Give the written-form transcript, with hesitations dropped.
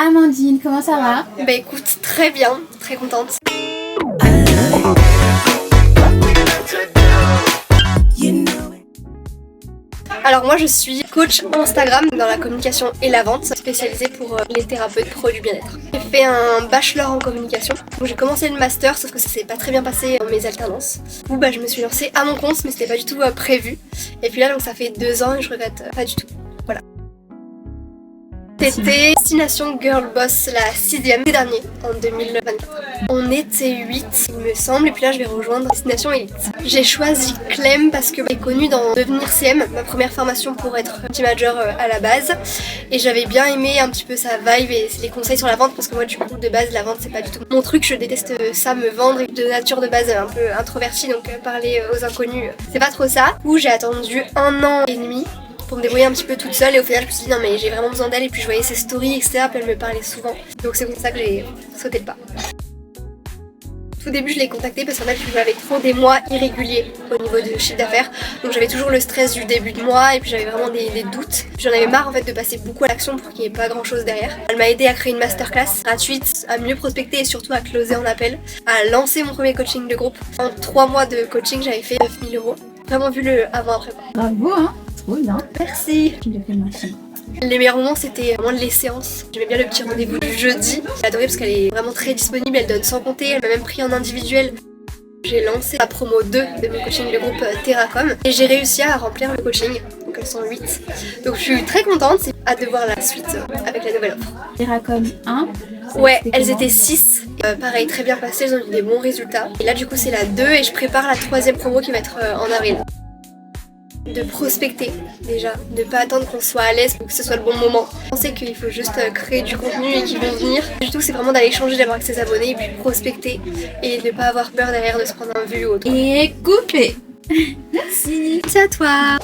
Amandine, comment ça va? Bah écoute, très bien, très contente. Alors moi je suis coach Instagram dans la communication et la vente, spécialisée pour les thérapeutes pro du bien-être. J'ai fait un bachelor en communication, donc j'ai commencé le master sauf que ça s'est pas très bien passé dans mes alternances. Du coup je me suis lancée à mon compte mais c'était pas du tout prévu. Et puis là donc ça fait 2 ans et je regrette pas du tout. Voilà. C'était Destination Girl Boss, la 6e dernier, en 2024. On était 8 il me semble, et puis là je vais rejoindre Destination Elite. J'ai choisi Clem parce que j'ai connu dans Devenir CM, ma première formation pour être team manager à la base. Et j'avais bien aimé un petit peu sa vibe et les conseils sur la vente parce que moi du coup de base la vente c'est pas du tout mon truc, je déteste ça, me vendre, et de nature de base un peu introvertie, donc parler aux inconnus c'est pas trop ça. Où j'ai attendu 1 an et demi pour me débrouiller un petit peu toute seule et au final je me suis dit non mais j'ai vraiment besoin d'elle, et puis je voyais ses stories etc, puis elle me parlait souvent, donc c'est comme ça que j'ai sauté le pas. Au début je l'ai contactée parce qu'en fait j'avais trop des mois irréguliers au niveau du chiffre d'affaires, donc j'avais toujours le stress du début de mois et puis j'avais vraiment des doutes. J'en avais marre en fait de passer beaucoup à l'action pour qu'il n'y ait pas grand chose derrière. Elle m'a aidé à créer une masterclass gratuite, à mieux prospecter et surtout à closer en appel, à lancer mon premier coaching de groupe. En 3 mois de coaching j'avais fait 9 000 €. Vraiment vu le avant-après. Bravo hein, trop bien. Merci. Tu l'as fait merci. Les meilleurs moments c'était vraiment les séances. J'aimais bien le petit rendez-vous du jeudi. J'ai adoré parce qu'elle est vraiment très disponible, elle donne sans compter, elle m'a même pris en individuel. J'ai lancé la promo 2 de mon coaching de groupe Terracom et j'ai réussi à remplir le coaching, donc elles sont 8. Donc je suis très contente, c'est hâte de voir la suite avec la nouvelle offre. Terracom 1. Ouais, elles étaient 6. Pareil, très bien passé, elles ont eu des bons résultats. Et là du coup c'est la 2 et je prépare la 3e promo qui va être en avril. De prospecter déjà, ne pas attendre qu'on soit à l'aise pour que ce soit le bon moment. Je pensais qu'il faut juste créer du contenu et qu'ils vont venir. Du tout c'est vraiment d'aller échanger d'abord avec ses abonnés et puis prospecter et ne pas avoir peur derrière de se prendre un vue ou autre. Et coupé. Merci. C'est à toi.